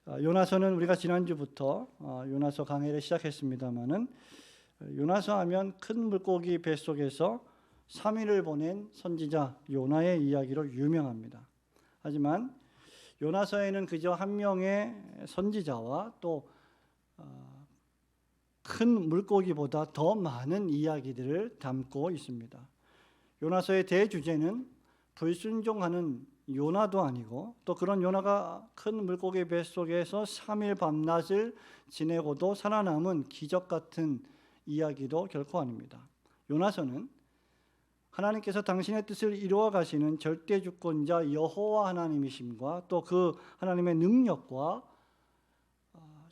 요나서는 우리가 지난주부터 요나서 강해를 시작했습니다마는 요나서 하면 큰 물고기 뱃속에서 3일을 보낸 선지자 요나의 이야기로 유명합니다. 하지만 요나서에는 그저 한 명의 선지자와 또 큰 물고기보다 더 많은 이야기들을 담고 있습니다. 요나서의 대주제는 불순종하는 요나도 아니고 또 그런 요나가 큰 물고기 뱃속에서 3일 밤낮을 지내고도 살아남은 기적 같은 이야기도 결코 아닙니다. 요나서는 하나님께서 당신의 뜻을 이루어 가시는 절대 주권자 여호와 하나님이심과 또 그 하나님의 능력과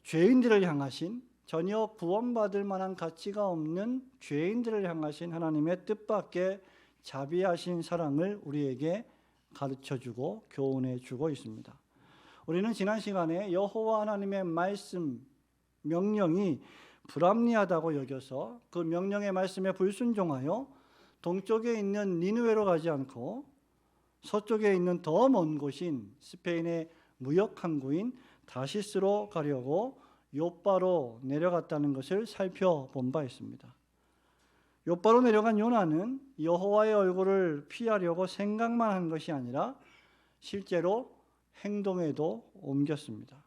죄인들을 향하신 전혀 구원받을 만한 가치가 없는 죄인들을 향하신 하나님의 뜻밖의 자비하신 사랑을 우리에게 가르쳐주고 교훈해주고 있습니다. 우리는 지난 시간에 여호와 하나님의 말씀, 명령이 불합리하다고 여겨서 그 명령의 말씀에 불순종하여 동쪽에 있는 니느웨로 가지 않고 서쪽에 있는 더 먼 곳인 스페인의 무역 항구인 다시스로 가려고 욥바로 내려갔다는 것을 살펴본 바 있습니다. 욥바로 내려간 요나는 여호와의 얼굴을 피하려고 생각만 한 것이 아니라 실제로 행동에도 옮겼습니다.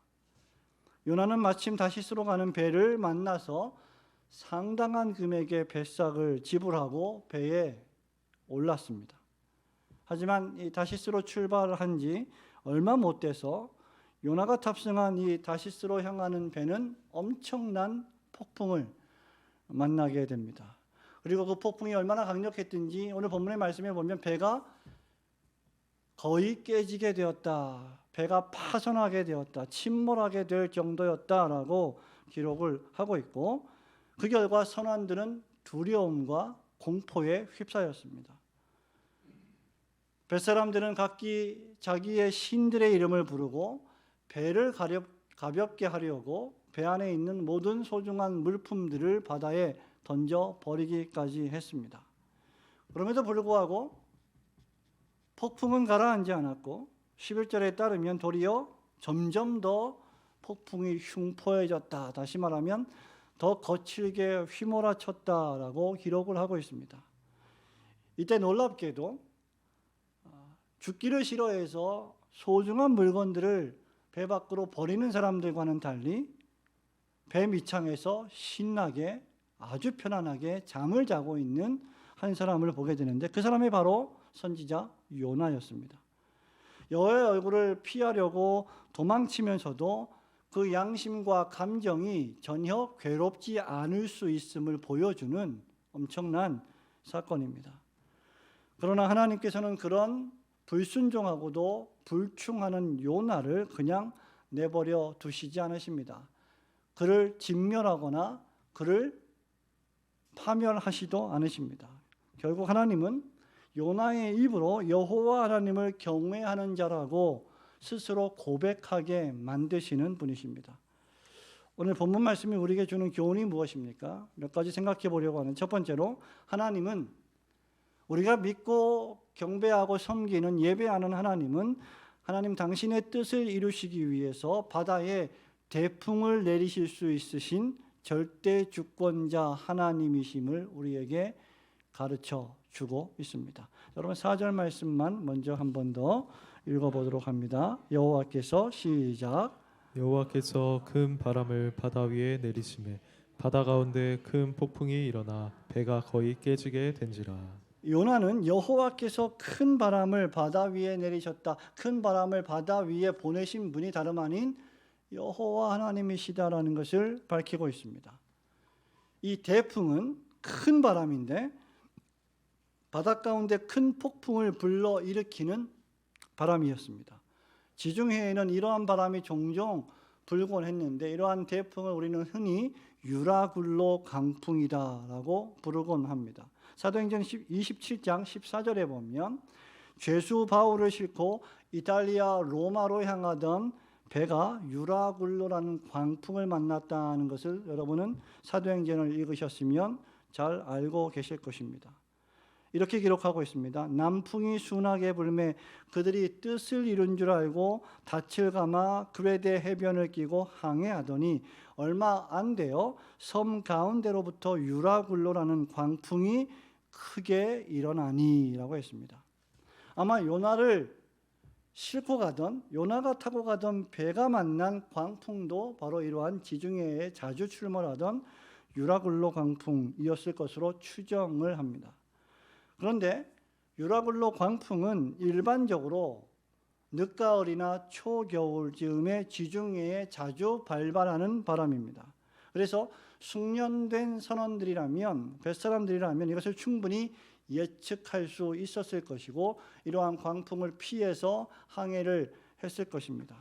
요나는 마침 다시스로 가는 배를 만나서 상당한 금액의 배삭을 지불하고 배에 올랐습니다. 하지만 이 다시스로 출발한 지 얼마 못 돼서 요나가 탑승한 이 다시스로 향하는 배는 엄청난 폭풍을 만나게 됩니다. 그리고 그 폭풍이 얼마나 강력했든지 오늘 본문의 말씀에 보면 배가 거의 깨지게 되었다, 배가 파손하게 되었다, 침몰하게 될 정도였다라고 기록을 하고 있고, 그 결과 선원들은 두려움과 공포에 휩싸였습니다. 뱃사람들은 각기 자기의 신들의 이름을 부르고 배를 가볍게 하려고 배 안에 있는 모든 소중한 물품들을 바다에 던져 버리기까지 했습니다. 그럼에도 불구하고 폭풍은 가라앉지 않았고 11절에 따르면 도리어 점점 더 폭풍이 흉포해졌다, 다시 말하면 더 거칠게 휘몰아쳤다라고 기록을 하고 있습니다. 이때 놀랍게도 죽기를 싫어해서 소중한 물건들을 배 밖으로 버리는 사람들과는 달리 배 밑창에서 신나게 아주 편안하게 잠을 자고 있는 한 사람을 보게 되는데, 그 사람이 바로 선지자 요나였습니다. 여호와의 얼굴을 피하려고 도망치면서도 그 양심과 감정이 전혀 괴롭지 않을 수 있음을 보여주는 엄청난 사건입니다. 그러나 하나님께서는 그런 불순종하고도 불충하는 요나를 그냥 내버려 두시지 않으십니다. 그를 진멸하거나 그를 파멸하시도 않으십니다. 결국 하나님은 요나의 입으로 여호와 하나님을 경외하는 자라고 스스로 고백하게 만드시는 분이십니다. 오늘 본문 말씀이 우리에게 주는 교훈이 무엇입니까? 몇 가지 생각해 보려고 하는. 첫 번째로, 하나님은, 우리가 믿고 경배하고 섬기는, 예배하는 하나님은 하나님 당신의 뜻을 이루시기 위해서 바다에 대풍을 내리실 수 있으신 절대 주권자 하나님이심을 우리에게 가르쳐 주고 있습니다. 여러분 4절 말씀만 먼저 한 번 더 읽어보도록 합니다. 여호와께서, 시작. 여호와께서 큰 바람을 바다 위에 내리시매 바다 가운데 큰 폭풍이 일어나 배가 거의 깨지게 된지라. 요나는 여호와께서 큰 바람을 바다 위에 내리셨다, 큰 바람을 바다 위에 보내신 분이 다름 아닌 여호와 하나님이시다라는 것을 밝히고 있습니다. 이 대풍은 큰 바람인데 바다 가운데 큰 폭풍을 불러일으키는 바람이었습니다. 지중해에는 이러한 바람이 종종 불곤 했는데 이러한 대풍을 우리는 흔히 유라굴로 강풍이다라고 부르곤 합니다. 사도행전 27장 14절에 보면 죄수 바울을 싣고 이탈리아 로마로 향하던 배가 유라굴로라는 광풍을 만났다는 것을 여러분은 사도행전을 읽으셨으면 잘 알고 계실 것입니다. 이렇게 기록하고 있습니다. 남풍이 순하게 불매 그들이 뜻을 이룬 줄 알고 닻을 감아 그레데 해변을 끼고 항해하더니 얼마 안 되어 섬 가운데로부터 유라굴로라는 광풍이 크게 일어나니라고 했습니다. 아마 요나를 싣고 가던, 요나가 타고 가던 배가 만난 광풍도 바로 이러한 지중해에 자주 출몰하던 유라굴로 광풍이었을 것으로 추정을 합니다. 그런데 유라굴로 광풍은 일반적으로 늦가을이나 초겨울 즈음에 지중해에 자주 발발하는 바람입니다. 그래서 숙련된 선원들이라면, 뱃사람들이라면 이것을 충분히 예측할 수 있었을 것이고 이러한 광풍을 피해서 항해를 했을 것입니다.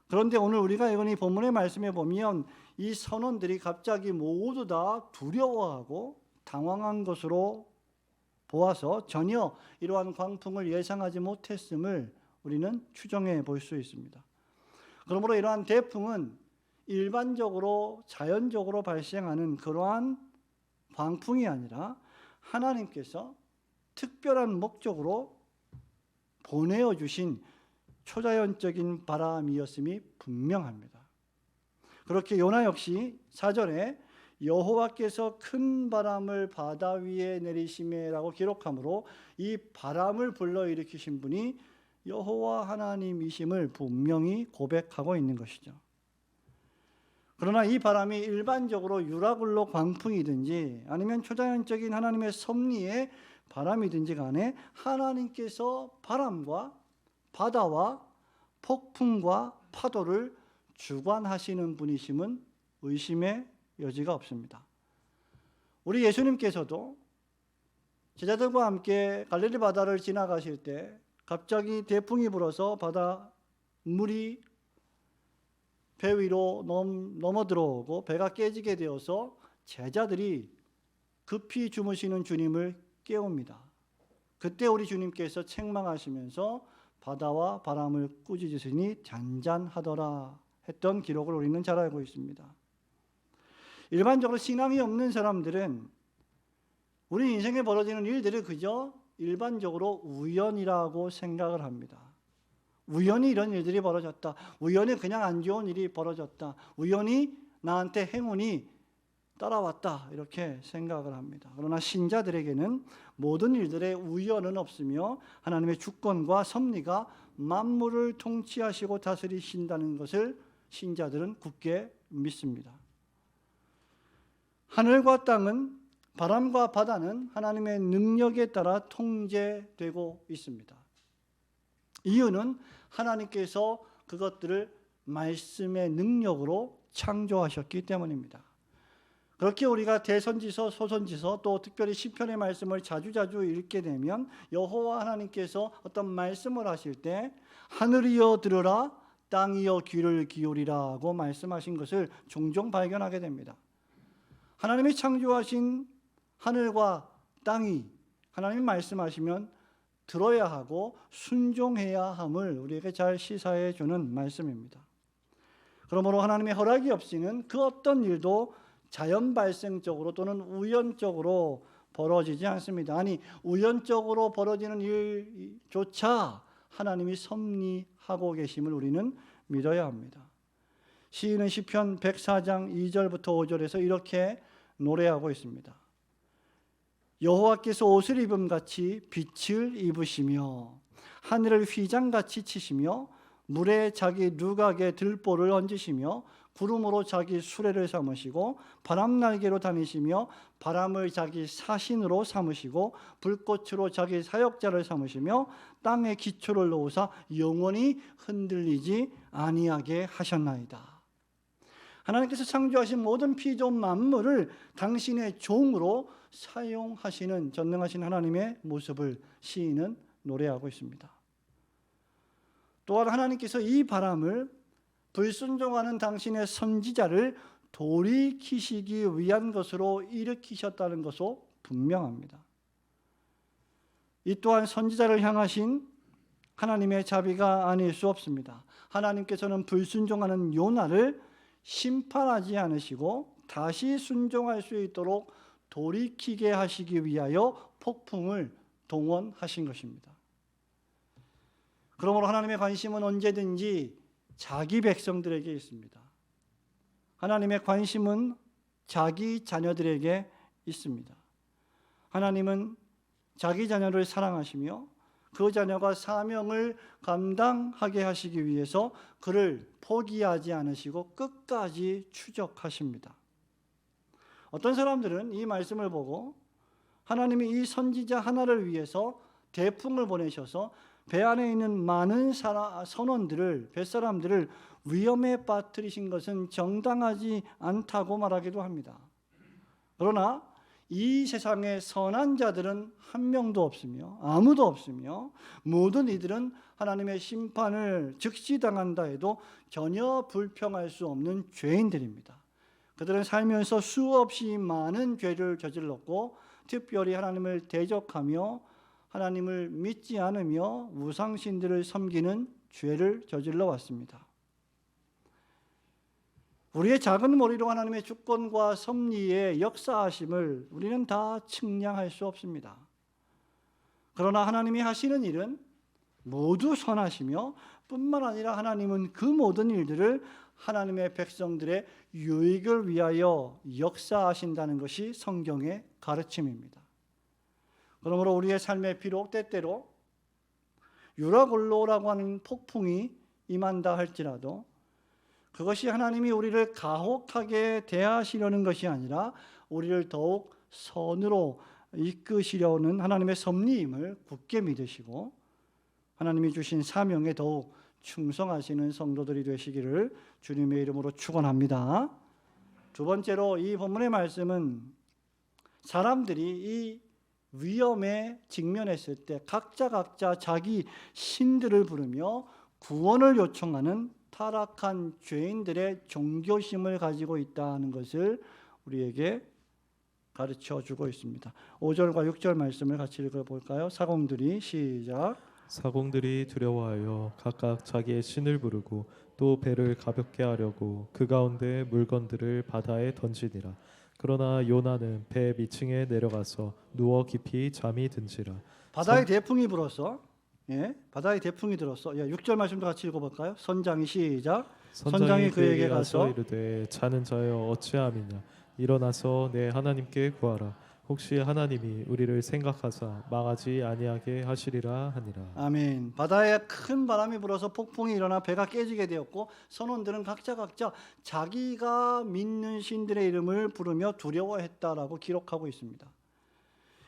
그런데 오늘 우리가 이 본문의 말씀에 보면 이 선원들이 갑자기 모두 다 두려워하고 당황한 것으로 보아서 전혀 이러한 광풍을 예상하지 못했음을 우리는 추정해 볼 수 있습니다. 그러므로 이러한 대풍은 일반적으로 자연적으로 발생하는 그러한 광풍이 아니라 하나님께서 특별한 목적으로 보내어 주신 초자연적인 바람이었음이 분명합니다. 그렇게 요나 역시 4절에 여호와께서 큰 바람을 바다 위에 내리시매라고 기록하므로 이 바람을 불러일으키신 분이 여호와 하나님이심을 분명히 고백하고 있는 것이죠. 그러나 이 바람이 일반적으로 유라굴로 광풍이든지 아니면 초자연적인 하나님의 섭리의 바람이든지 간에 하나님께서 바람과 바다와 폭풍과 파도를 주관하시는 분이심은 의심의 여지가 없습니다. 우리 예수님께서도 제자들과 함께 갈릴리 바다를 지나가실 때 갑자기 대풍이 불어서 바다 물이 배 위로 넘어 들어오고 배가 깨지게 되어서 제자들이 급히 주무시는 주님을 깨웁니다. 그때 우리 주님께서 책망하시면서 바다와 바람을 꾸짖으시니 잔잔하더라 했던 기록을 우리는 잘 알고 있습니다. 일반적으로 신앙이 없는 사람들은 우리 인생에 벌어지는 일들을 그저 일반적으로 우연이라고 생각을 합니다. 우연히 이런 일들이 벌어졌다. 우연히 그냥 안 좋은 일이 벌어졌다. 우연히 나한테 행운이 따라왔다. 이렇게 생각을 합니다. 그러나 신자들에게는 모든 일들의 우연은 없으며 하나님의 주권과 섭리가 만물을 통치하시고 다스리신다는 것을 신자들은 굳게 믿습니다. 하늘과 땅은, 바람과 바다는 하나님의 능력에 따라 통제되고 있습니다. 이유는 하나님께서 그것들을 말씀의 능력으로 창조하셨기 때문입니다. 그렇게 우리가 대선지서, 소선지서 또 특별히 시편의 말씀을 자주자주 읽게 되면 여호와 하나님께서 어떤 말씀을 하실 때 하늘이여 들으라 땅이여 귀를 기울이라고 말씀하신 것을 종종 발견하게 됩니다. 하나님이 창조하신 하늘과 땅이 하나님이 말씀하시면 들어야 하고 순종해야 함을 우리에게 잘 시사해 주는 말씀입니다. 그러므로 하나님의 허락이 없이는 그 어떤 일도 자연 발생적으로 또는 우연적으로 벌어지지 않습니다. 아니, 우연적으로 벌어지는 일조차 하나님이 섭리하고 계심을 우리는 믿어야 합니다. 시인은 시편 104장 2절부터 5절에서 이렇게 노래하고 있습니다. 여호와께서 옷을 입음같이 빛을 입으시며 하늘을 휘장같이 치시며 물에 자기 누각에 들보를 얹으시며 구름으로 자기 수레를 삼으시고 바람 날개로 다니시며 바람을 자기 사신으로 삼으시고 불꽃으로 자기 사역자를 삼으시며 땅에 기초를 놓으사 영원히 흔들리지 아니하게 하셨나이다. 하나님께서 창조하신 모든 피조물 만물을 당신의 종으로 사용하시는 전능하신 하나님의 모습을 시인은 노래하고 있습니다. 또한 하나님께서 이 바람을 불순종하는 당신의 선지자를 돌이키시기 위한 것으로 일으키셨다는 것도 분명합니다. 이 또한 선지자를 향하신 하나님의 자비가 아닐 수 없습니다. 하나님께서는 불순종하는 요나를 심판하지 않으시고 다시 순종할 수 있도록 돌이키게 하시기 위하여 폭풍을 동원하신 것입니다. 그러므로 하나님의 관심은 언제든지 자기 백성들에게 있습니다. 하나님의 관심은 자기 자녀들에게 있습니다. 하나님은 자기 자녀를 사랑하시며 그 자녀가 사명을 감당하게 하시기 위해서 그를 포기하지 않으시고 끝까지 추적하십니다. 어떤 사람들은 이 말씀을 보고 하나님이 이 선지자 하나를 위해서 대풍을 보내셔서 배 안에 있는 많은 선원들을, 뱃사람들을 위험에 빠뜨리신 것은 정당하지 않다고 말하기도 합니다. 그러나 이 세상에 선한 자들은 한 명도 없으며 아무도 없으며 모든 이들은 하나님의 심판을 즉시 당한다 해도 전혀 불평할 수 없는 죄인들입니다. 그들은 살면서 수없이 많은 죄를 저질렀고 특별히 하나님을 대적하며 하나님을 믿지 않으며 우상신들을 섬기는 죄를 저질러 왔습니다. 우리의 작은 머리로 하나님의 주권과 섭리의 역사하심을 우리는 다 측량할 수 없습니다. 그러나 하나님이 하시는 일은 모두 선하시며 뿐만 아니라 하나님은 그 모든 일들을 하나님의 백성들의 유익을 위하여 역사하신다는 것이 성경의 가르침입니다. 그러므로 우리의 삶에 비록 때때로 유라굴로라고 하는 폭풍이 임한다 할지라도 그것이 하나님이 우리를 가혹하게 대하시려는 것이 아니라 우리를 더욱 선으로 이끄시려는 하나님의 섭리임을 굳게 믿으시고 하나님이 주신 사명에 더욱 충성하시는 성도들이 되시기를 주님의 이름으로 축원합니다. 두 번째로 이 본문의 말씀은 사람들이 이 위험에 직면했을 때 각자 자기 신들을 부르며 구원을 요청하는 타락한 죄인들의 종교심을 가지고 있다는 것을 우리에게 가르쳐주고 있습니다. 5절과 6절 말씀을 같이 읽어볼까요? 사공들이 시작. 사공들이 두려워하여 각각 자기의 신을 부르고 또 배를 가볍게 하려고 그 가운데 물건들을 바다에 던지니라. 그러나 요나는 배 밑층에 내려가서 누워 깊이 잠이 든지라. 바다의 대풍이 불어서 바다의 대풍이 들었어. 6절 말씀도 같이 읽어볼까요? 선장이 시작. 선장이 그에게 가서 이르되 자는 자여 어찌함이냐 일어나서 내 하나님께 구하라. 혹시 하나님이 우리를 생각하사 망하지 아니하게 하시리라 하니라. 아멘. 바다에 큰 바람이 불어서 폭풍이 일어나 배가 깨지게 되었고 선원들은 각자 자기가 믿는 신들의 이름을 부르며 두려워했다라고 기록하고 있습니다.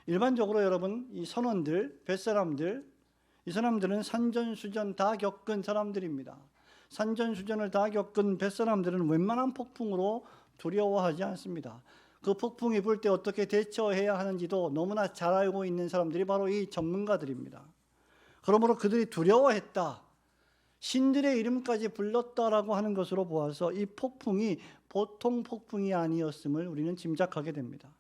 일반적으로 여러분 이 선원들, 뱃사람들 이 사람들은 산전수전 다 겪은 사람들입니다. 산전수전을 다 겪은 뱃사람들은 웬만한 폭풍으로 두려워하지 않습니다. 그 폭풍이 불 때 어떻게 대처해야 하는지도 너무나 잘 알고 있는 사람들이 바로 이 전문가들입니다. 그러므로 그들이 두려워했다, 신들의 이름까지 불렀다라고 하는 것으로 보아서 이 폭풍이 보통 폭풍이 아니었음을 우리는 짐작하게 됩니다.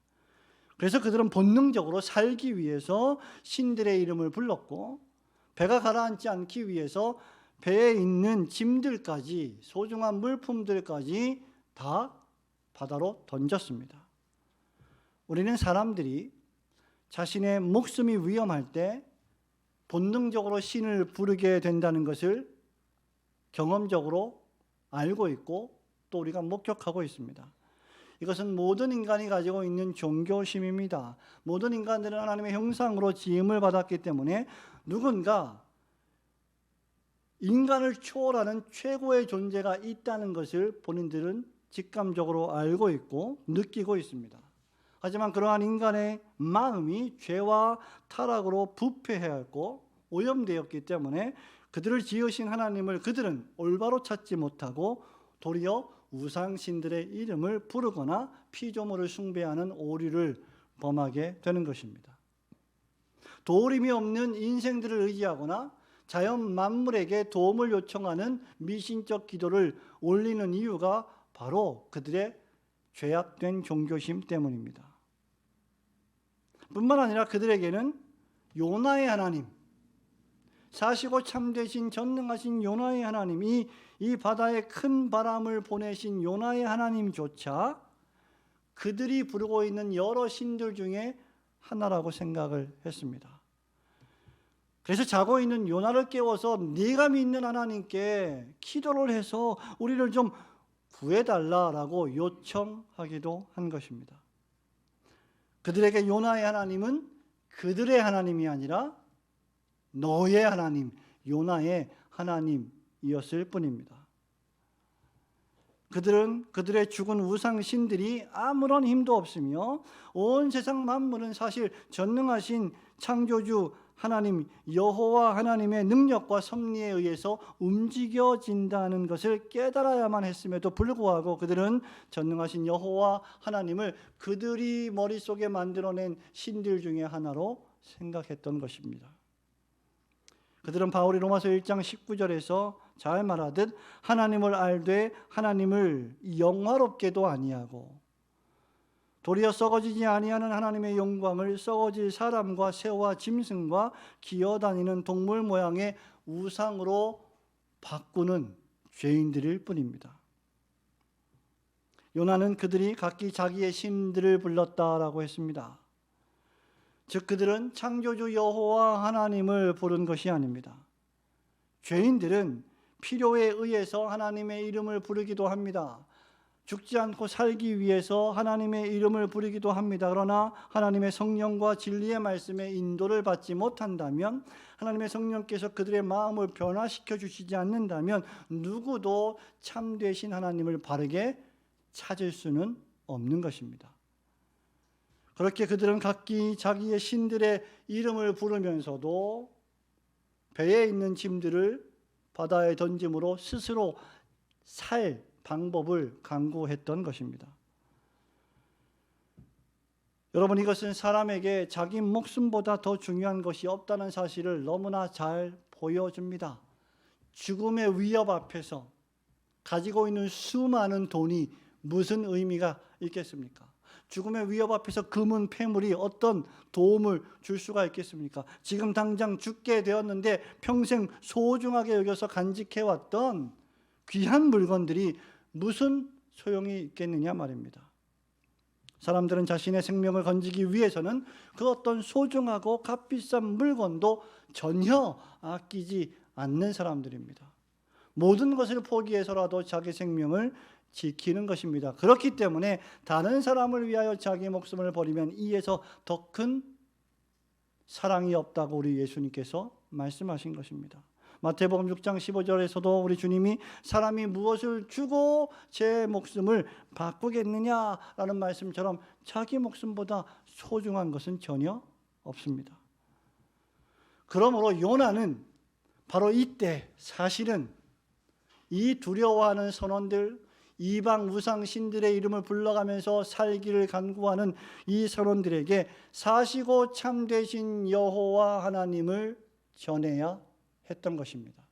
그래서 그들은 본능적으로 살기 위해서 신들의 이름을 불렀고 배가 가라앉지 않기 위해서 배에 있는 짐들까지 소중한 물품들까지 다 바다로 던졌습니다. 우리는 사람들이 자신의 목숨이 위험할 때 본능적으로 신을 부르게 된다는 것을 경험적으로 알고 있고 또 우리가 목격하고 있습니다. 이것은 모든 인간이 가지고 있는 종교심입니다. 모든 인간들은 하나님의 형상으로 지음을 받았기 때문에 누군가 인간을 초월하는 최고의 존재가 있다는 것을 본인들은 직감적으로 알고 있고 느끼고 있습니다. 하지만 그러한 인간의 마음이 죄와 타락으로 부패하였고 오염되었기 때문에 그들을 지으신 하나님을 그들은 올바로 찾지 못하고 도리어 우상신들의 이름을 부르거나 피조물을 숭배하는 오류를 범하게 되는 것입니다. 도움이 없는 인생들을 의지하거나 자연 만물에게 도움을 요청하는 미신적 기도를 올리는 이유가 바로 그들의 죄악된 종교심 때문입니다. 뿐만 아니라 그들에게는 요나의 하나님, 사시고 참되신 전능하신 요나의 하나님이 이 바다에 큰 바람을 보내신 요나의 하나님조차 그들이 부르고 있는 여러 신들 중에 하나라고 생각을 했습니다. 그래서 자고 있는 요나를 깨워서 네가 믿는 하나님께 기도를 해서 우리를 좀 구해달라라고 요청하기도 한 것입니다. 그들에게 요나의 하나님은 그들의 하나님이 아니라 너의 하나님, 요나의 하나님이었을 뿐입니다. 그들은 그들의 죽은 우상 신들이 아무런 힘도 없으며 온 세상 만물은 사실 전능하신 창조주 하나님 여호와 하나님의 능력과 섭리에 의해서 움직여진다는 것을 깨달아야만 했음에도 불구하고 그들은 전능하신 여호와 하나님을 그들이 머릿속에 만들어낸 신들 중에 하나로 생각했던 것입니다. 그들은 바울이 로마서 1장 19절에서 잘 말하듯 하나님을 알되 하나님을 영화롭게도 아니하고 도리어 썩어지지 아니하는 하나님의 영광을 썩어질 사람과 새와 짐승과 기어다니는 동물 모양의 우상으로 바꾸는 죄인들일 뿐입니다. 요나는 그들이 각기 자기의 신들을 불렀다라고 했습니다. 즉 그들은 창조주 여호와 하나님을 부른 것이 아닙니다. 죄인들은 필요에 의해서 하나님의 이름을 부르기도 합니다. 죽지 않고 살기 위해서 하나님의 이름을 부르기도 합니다. 그러나 하나님의 성령과 진리의 말씀에 인도를 받지 못한다면, 하나님의 성령께서 그들의 마음을 변화시켜 주시지 않는다면 누구도 참되신 하나님을 바르게 찾을 수는 없는 것입니다. 그렇게 그들은 각기 자기의 신들의 이름을 부르면서도 배에 있는 짐들을 바다에 던짐으로 스스로 살 방법을 강구했던 것입니다. 여러분, 이것은 사람에게 자기 목숨보다 더 중요한 것이 없다는 사실을 너무나 잘 보여줍니다. 죽음의 위협 앞에서 가지고 있는 수많은 돈이 무슨 의미가 있겠습니까? 죽음의 위협 앞에서 금은 폐물이 어떤 도움을 줄 수가 있겠습니까? 지금 당장 죽게 되었는데 평생 소중하게 여겨서 간직해왔던 귀한 물건들이 무슨 소용이 있겠느냐 말입니다. 사람들은 자신의 생명을 건지기 위해서는 그 어떤 소중하고 값비싼 물건도 전혀 아끼지 않는 사람들입니다. 모든 것을 포기해서라도 자기 생명을 지키는 것입니다. 그렇기 때문에 다른 사람을 위하여 자기 목숨을 버리면 이에서 더 큰 사랑이 없다고 우리 예수님께서 말씀하신 것입니다. 마태복음 6장 15절에서도 우리 주님이 사람이 무엇을 주고 제 목숨을 바꾸겠느냐라는 말씀처럼 자기 목숨보다 소중한 것은 전혀 없습니다. 그러므로 요나는 바로 이때 사실은 이 두려워하는 선원들, 이방 우상 신들의 이름을 불러가면서 살기를 간구하는 이 선원들에게 사시고 참되신 여호와 하나님을 전해야 했던 것입니다.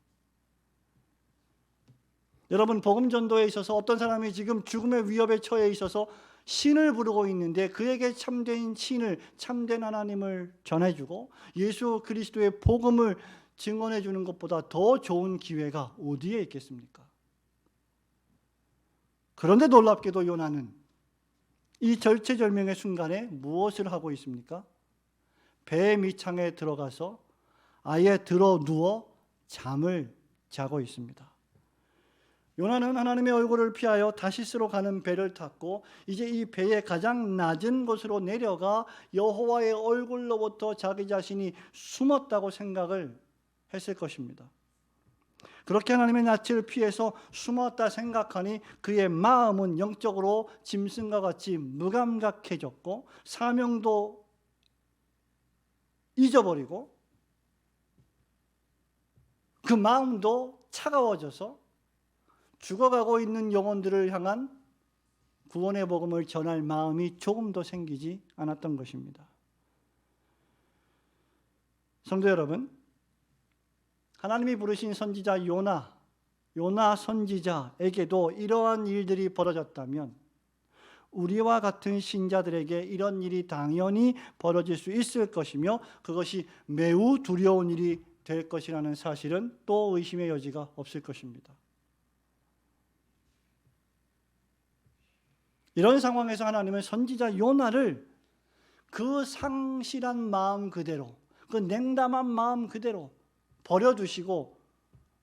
여러분, 복음 전도에 있어서 어떤 사람이 지금 죽음의 위협에 처해 있어서 신을 부르고 있는데 그에게 참된 신을, 참된 하나님을 전해주고 예수 그리스도의 복음을 증언해 주는 것보다 더 좋은 기회가 어디에 있겠습니까? 그런데 놀랍게도 요나는 이 절체절명의 순간에 무엇을 하고 있습니까? 배 밑창에 들어가서 아예 들어 누워 잠을 자고 있습니다. 요나는 하나님의 얼굴을 피하여 다시스로 가는 배를 탔고 이제 이 배의 가장 낮은 곳으로 내려가 여호와의 얼굴로부터 자기 자신이 숨었다고 생각을 했을 것입니다. 그렇게 하나님의 낯을 피해서 숨었다 생각하니 그의 마음은 영적으로 짐승과 같이 무감각해졌고 사명도 잊어버리고 그 마음도 차가워져서 죽어가고 있는 영혼들을 향한 구원의 복음을 전할 마음이 조금도 생기지 않았던 것입니다. 성도 여러분, 하나님이 부르신 선지자 요나 선지자에게도 이러한 일들이 벌어졌다면 우리와 같은 신자들에게 이런 일이 당연히 벌어질 수 있을 것이며 그것이 매우 두려운 일이 될 것이라는 사실은 또 의심의 여지가 없을 것입니다. 이런 상황에서 하나님은 선지자 요나를 그 상실한 마음 그대로, 그 냉담한 마음 그대로 버려두시고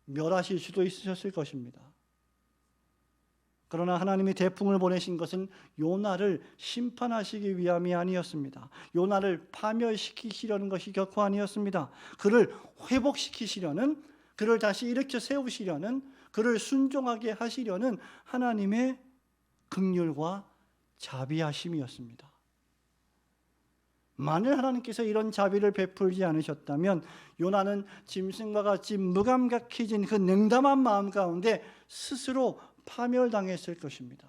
멸하실 수도 있으셨을 것입니다. 그러나 하나님이 태풍을 보내신 것은 요나를 심판하시기 위함이 아니었습니다. 요나를 파멸시키시려는 것이 결코 아니었습니다. 그를 회복시키시려는, 그를 다시 일으켜 세우시려는, 그를 순종하게 하시려는 하나님의 긍휼과 자비하심이었습니다. 만일 하나님께서 이런 자비를 베풀지 않으셨다면 요나는 짐승과 같이 무감각해진 그 냉담한 마음 가운데 스스로 파멸당했을 것입니다.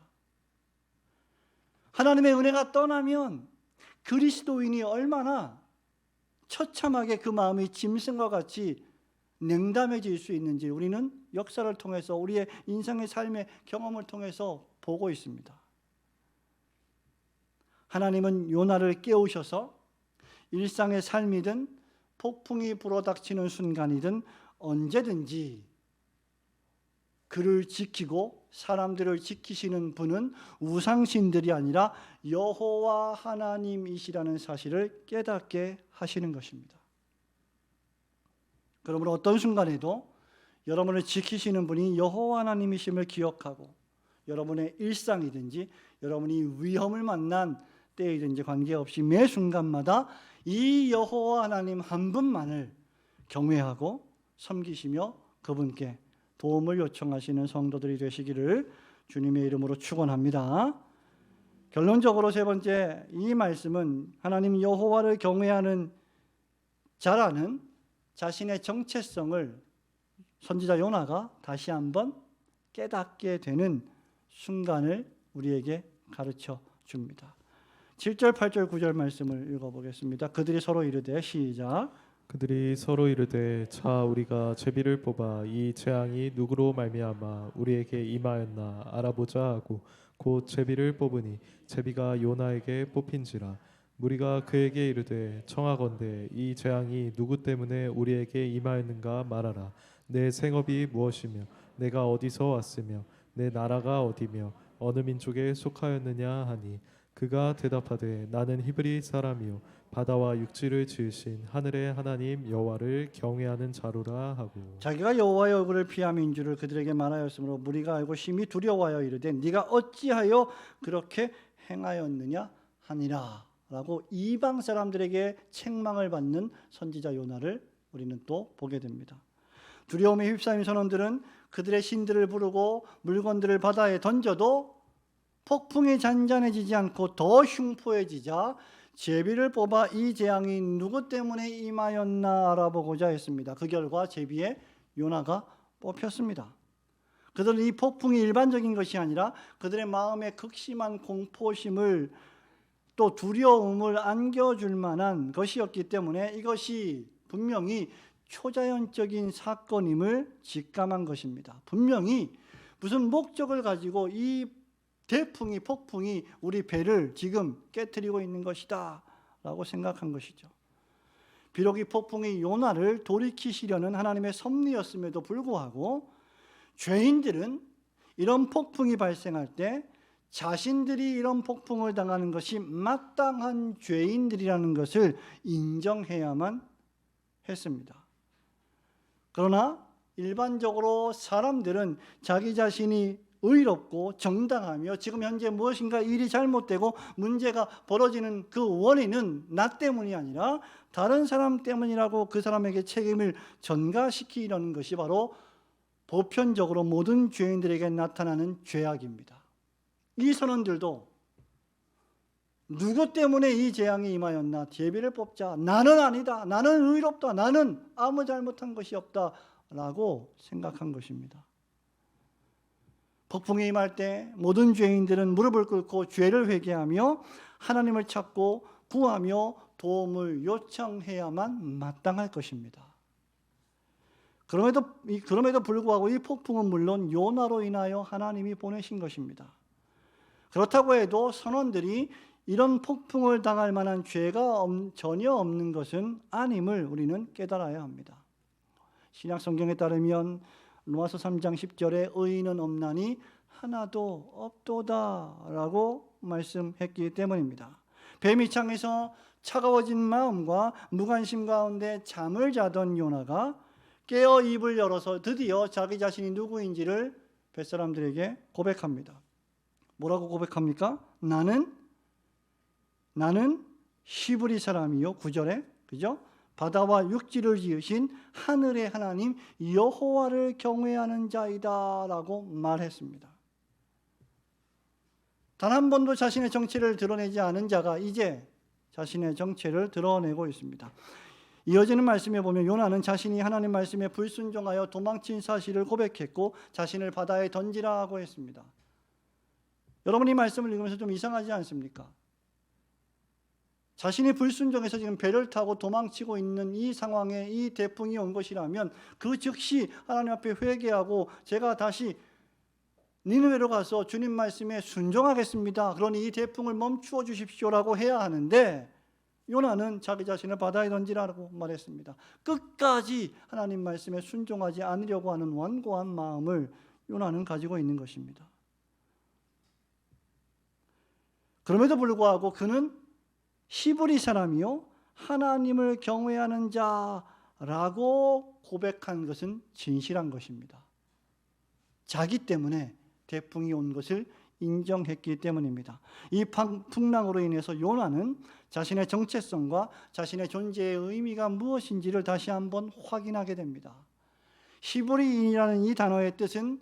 하나님의 은혜가 떠나면 그리스도인이 얼마나 처참하게 그 마음이 짐승과 같이 냉담해질 수 있는지 우리는 역사를 통해서, 우리의 인생의 삶의 경험을 통해서 보고 있습니다. 하나님은 요나를 깨우셔서 일상의 삶이든 폭풍이 불어닥치는 순간이든 언제든지 그를 지키고 사람들을 지키시는 분은 우상신들이 아니라 여호와 하나님이시라는 사실을 깨닫게 하시는 것입니다. 그러므로 어떤 순간에도 여러분을 지키시는 분이 여호와 하나님이심을 기억하고 여러분의 일상이든지 여러분이 위험을 만난 때이든지 관계없이 매 순간마다 이 여호와 하나님 한 분만을 경외하고 섬기시며 그분께 도움을 요청하시는 성도들이 되시기를 주님의 이름으로 축원합니다. 결론적으로 세 번째, 이 말씀은 하나님 여호와를 경외하는 자라는 자신의 정체성을 선지자 요나가 다시 한번 깨닫게 되는 순간을 우리에게 가르쳐 줍니다. 7절, 8절, 9절 말씀을 읽어보겠습니다. 그들이 서로 이르되, 시작. 그들이 서로 이르되 자 우리가 제비를 뽑아 이 재앙이 누구로 말미암아 우리에게 임하였나 알아보자 하고 곧 제비를 뽑으니 제비가 요나에게 뽑힌지라. 무리가 그에게 이르되 청하건대 이 재앙이 누구 때문에 우리에게 임하였는가 말하라. 내 생업이 무엇이며 내가 어디서 왔으며 내 나라가 어디며 어느 민족에 속하였느냐 하니 그가 대답하되 나는 히브리 사람이요 바다와 육지를 지으신 하늘의 하나님 여호와를 경외하는 자로라 하고. 자기가 여호와의 얼굴을 피함인 줄을 그들에게 말하였으므로 무리가 알고 심히 두려워하여 이르되 네가 어찌하여 그렇게 행하였느냐 하니라 라고 이방 사람들에게 책망을 받는 선지자 요나를 우리는 또 보게 됩니다. 두려움에 휩싸인 선원들은 그들의 신들을 부르고 물건들을 바다에 던져도 폭풍이 잔잔해지지 않고 더 흉포해지자 제비를 뽑아 이 재앙이 누구 때문에 임하였나 알아보고자 했습니다. 그 결과 제비에 요나가 뽑혔습니다. 그들은 이 폭풍이 일반적인 것이 아니라 그들의 마음에 극심한 공포심을 또 두려움을 안겨줄 만한 것이었기 때문에 이것이 분명히 초자연적인 사건임을 직감한 것입니다. 분명히 무슨 목적을 가지고 이 대풍이, 폭풍이 우리 배를 지금 깨트리고 있는 것이다 라고 생각한 것이죠. 비록 이 폭풍이 요나를 돌이키시려는 하나님의 섭리였음에도 불구하고 죄인들은 이런 폭풍이 발생할 때 자신들이 이런 폭풍을 당하는 것이 마땅한 죄인들이라는 것을 인정해야만 했습니다. 그러나 일반적으로 사람들은 자기 자신이 의롭고 정당하며 지금 현재 무엇인가 일이 잘못되고 문제가 벌어지는 그 원인은 나 때문이 아니라 다른 사람 때문이라고 그 사람에게 책임을 전가시키려는 것이 바로 보편적으로 모든 죄인들에게 나타나는 죄악입니다. 이 선원들도 누구 때문에 이 재앙이 임하였나? 제비를 뽑자. 나는 아니다. 나는 의롭다. 나는 아무 잘못한 것이 없다 라고 생각한 것입니다. 폭풍이 임할 때 모든 죄인들은 무릎을 꿇고 죄를 회개하며 하나님을 찾고 구하며 도움을 요청해야만 마땅할 것입니다. 그럼에도 불구하고 이 폭풍은 물론 요나로 인하여 하나님이 보내신 것입니다. 그렇다고 해도 선원들이 이런 폭풍을 당할 만한 죄가 전혀 없는 것은 아님을 우리는 깨달아야 합니다. 신약 성경에 따르면 로마서 3장 10절에 의인은 없나니 하나도 없도다 라고 말씀했기 때문입니다. 뱀이 창에서 차가워진 마음과 무관심 가운데 잠을 자던 요나가 깨어 입을 열어서 드디어 자기 자신이 누구인지를 뱃사람들에게 고백합니다. 뭐라고 고백합니까? 나는 히브리 사람이요. 9절에 그죠? 바다와 육지를 지으신 하늘의 하나님 여호와를 경외하는 자이다 라고 말했습니다. 단 한 번도 자신의 정체를 드러내지 않은 자가 이제 자신의 정체를 드러내고 있습니다. 이어지는 말씀에 보면 요나는 자신이 하나님 말씀에 불순종하여 도망친 사실을 고백했고 자신을 바다에 던지라고 했습니다. 여러분 이 말씀을 읽으면서 좀 이상하지 않습니까? 자신이 불순종해서 지금 배를 타고 도망치고 있는 이 상황에 이 태풍이 온 것이라면 그 즉시 하나님 앞에 회개하고 제가 다시 니느웨로 가서 주님 말씀에 순종하겠습니다. 그러니 이 태풍을 멈추어 주십시오라고 해야 하는데 요나는 자기 자신을 바다에 던지라고 말했습니다. 끝까지 하나님 말씀에 순종하지 않으려고 하는 완고한 마음을 요나는 가지고 있는 것입니다. 그럼에도 불구하고 그는 히브리 사람이요 하나님을 경외하는 자라고 고백한 것은 진실한 것입니다. 자기 때문에 태풍이 온 것을 인정했기 때문입니다. 이 풍랑으로 인해서 요나는 자신의 정체성과 자신의 존재의 의미가 무엇인지를 다시 한번 확인하게 됩니다. 히브리인이라는 이 단어의 뜻은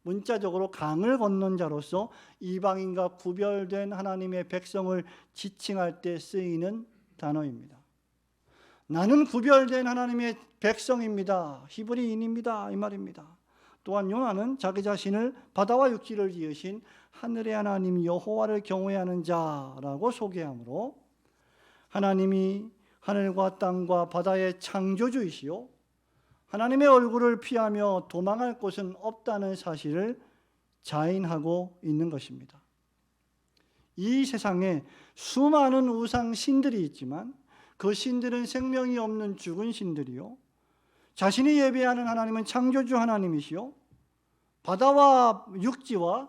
문자적으로 강을 건넌 자로서 이방인과 구별된 하나님의 백성을 지칭할 때 쓰이는 단어입니다. 나는 구별된 하나님의 백성입니다. 히브리인입니다. 이 말입니다. 또한 요나는 자기 자신을 바다와 육지를 지으신 하늘의 하나님 여호와를 경외하는 자라고 소개하므로 하나님이 하늘과 땅과 바다의 창조주이시요 하나님의 얼굴을 피하며 도망할 곳은 없다는 사실을 자인하고 있는 것입니다. 이 세상에 수많은 우상 신들이 있지만 그 신들은 생명이 없는 죽은 신들이요 자신이 예배하는 하나님은 창조주 하나님이시요 바다와 육지와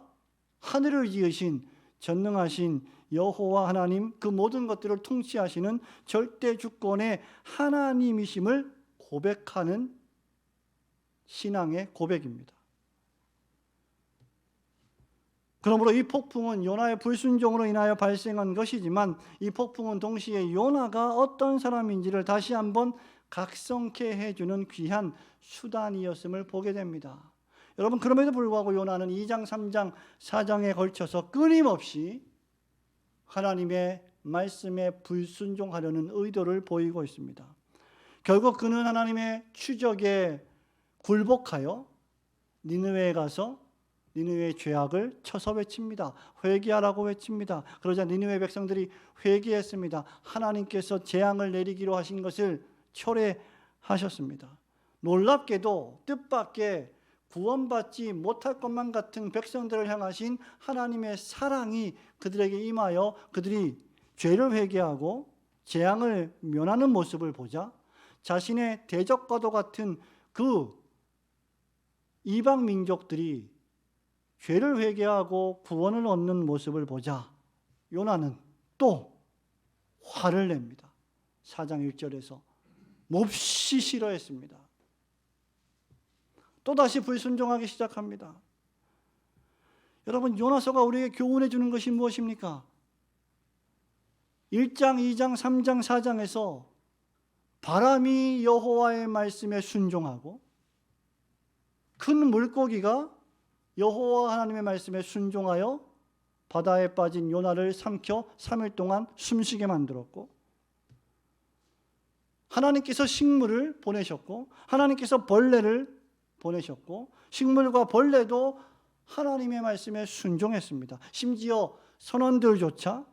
하늘을 지으신 전능하신 여호와 하나님 그 모든 것들을 통치하시는 절대 주권의 하나님이심을 고백하는 신앙의 고백입니다. 그러므로 이 폭풍은 요나의 불순종으로 인하여 발생한 것이지만 이 폭풍은 동시에 요나가 어떤 사람인지를 다시 한번 각성케 해주는 귀한 수단이었음을 보게 됩니다. 여러분 그럼에도 불구하고 요나는 2장, 3장, 4장에 걸쳐서 끊임없이 하나님의 말씀에 불순종하려는 의도를 보이고 있습니다. 결국 그는 하나님의 추적에 굴복하여 니느웨에 가서 니느웨의 죄악을 쳐서 외칩니다. 회개하라고 외칩니다. 그러자 니느웨 백성들이 회개했습니다. 하나님께서 재앙을 내리기로 하신 것을 철회하셨습니다. 놀랍게도 뜻밖의 구원받지 못할 것만 같은 백성들을 향하신 하나님의 사랑이 그들에게 임하여 그들이 죄를 회개하고 재앙을 면하는 모습을 보자 자신의 대적과도 같은 그 이방 민족들이 죄를 회개하고 구원을 얻는 모습을 보자 요나는 또 화를 냅니다. 4장 1절에서 몹시 싫어했습니다. 또다시 불순종하기 시작합니다. 여러분 요나서가 우리에게 교훈해 주는 것이 무엇입니까? 1장, 2장, 3장, 4장에서 바람이 여호와의 말씀에 순종하고 큰 물고기가 여호와 하나님의 말씀에 순종하여 바다에 빠진 요나를 삼켜 3일 동안 숨쉬게 만들었고 하나님께서 식물을 보내셨고 하나님께서 벌레를 보내셨고 식물과 벌레도 하나님의 말씀에 순종했습니다. 심지어 선원들조차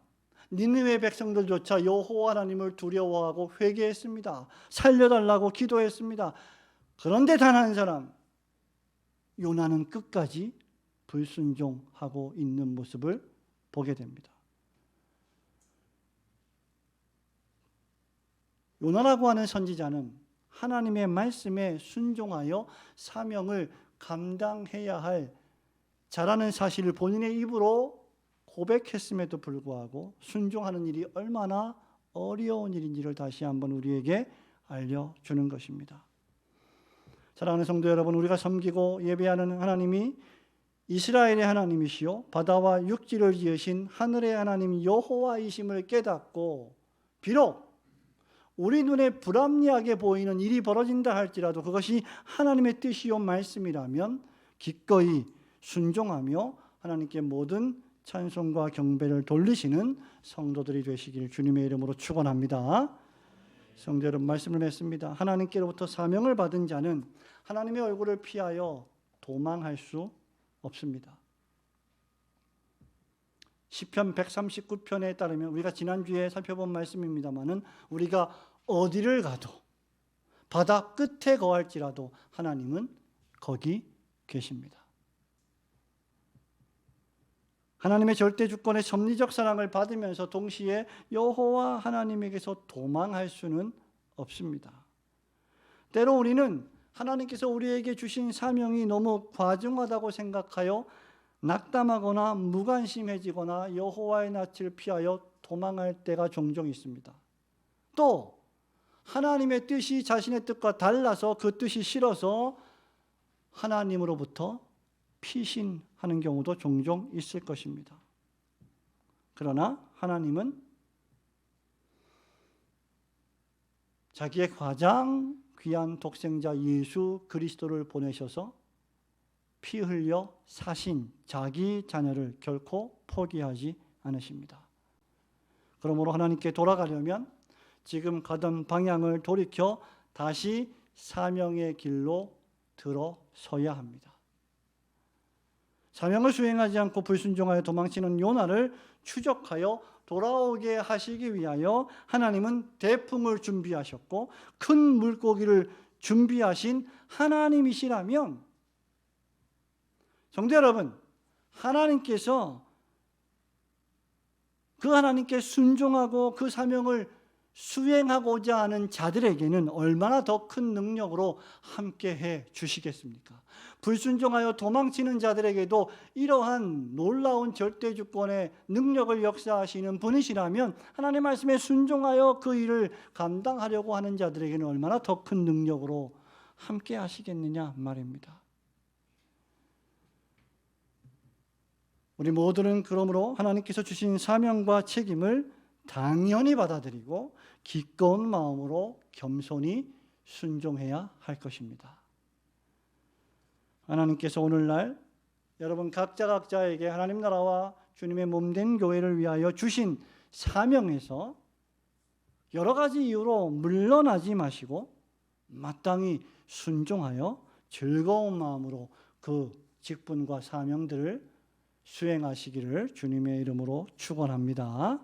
니느웨 백성들조차 여호와 하나님을 두려워하고 회개했습니다. 살려달라고 기도했습니다. 그런데 단 한 사람 요나는 끝까지 불순종하고 있는 모습을 보게 됩니다. 요나라고 하는 선지자는 하나님의 말씀에 순종하여 사명을 감당해야 할 자라는 사실을 본인의 입으로 고백했음에도 불구하고 순종하는 일이 얼마나 어려운 일인지를 다시 한번 우리에게 알려주는 것입니다. 사랑하는 성도 여러분, 우리가 섬기고 예배하는 하나님이 이스라엘의 하나님이시요 바다와 육지를 지으신 하늘의 하나님 여호와이심을 깨닫고 비록 우리 눈에 불합리하게 보이는 일이 벌어진다 할지라도 그것이 하나님의 뜻이요 말씀이라면 기꺼이 순종하며 하나님께 모든 찬송과 경배를 돌리시는 성도들이 되시길 주님의 이름으로 축원합니다. 성도 여러분, 말씀을 맺습니다. 하나님께로부터 사명을 받은 자는 하나님의 얼굴을 피하여 도망할 수 없습니다. 시편 139편에 따르면 우리가 지난주에 살펴본 말씀입니다마는 우리가 어디를 가도 바다 끝에 거할지라도 하나님은 거기 계십니다. 하나님의 절대 주권의 섭리적 사랑을 받으면서 동시에 여호와 하나님에게서 도망할 수는 없습니다. 때로 우리는 하나님께서 우리에게 주신 사명이 너무 과중하다고 생각하여 낙담하거나 무관심해지거나 여호와의 낯을 피하여 도망할 때가 종종 있습니다. 또 하나님의 뜻이 자신의 뜻과 달라서 그 뜻이 싫어서 하나님으로부터 피신하는 경우도 종종 있을 것입니다. 그러나 하나님은 자기의 가장 귀한 독생자 예수 그리스도를 보내셔서 피 흘려 사신 자기 자녀를 결코 포기하지 않으십니다. 그러므로 하나님께 돌아가려면 지금 가던 방향을 돌이켜 다시 사명의 길로 들어서야 합니다. 사명을 수행하지 않고 불순종하여 도망치는 요나를 추적하여 돌아오게 하시기 위하여 하나님은 대풍을 준비하셨고 큰 물고기를 준비하신 하나님이시라면, 성도 여러분, 하나님께서 그 하나님께 순종하고 그 사명을 수행하고자 하는 자들에게는 얼마나 더 큰 능력으로 함께해 주시겠습니까? 불순종하여 도망치는 자들에게도 이러한 놀라운 절대주권의 능력을 역사하시는 분이시라면 하나님의 말씀에 순종하여 그 일을 감당하려고 하는 자들에게는 얼마나 더 큰 능력으로 함께 하시겠느냐 말입니다. 우리 모두는 그러므로 하나님께서 주신 사명과 책임을 당연히 받아들이고 기꺼운 마음으로 겸손히 순종해야 할 것입니다. 하나님께서 오늘날 여러분 각자에게 하나님 나라와 주님의 몸된 교회를 위하여 주신 사명에서 여러 가지 이유로 물러나지 마시고 마땅히 순종하여 즐거운 마음으로 그 직분과 사명들을 수행하시기를 주님의 이름으로 축원합니다.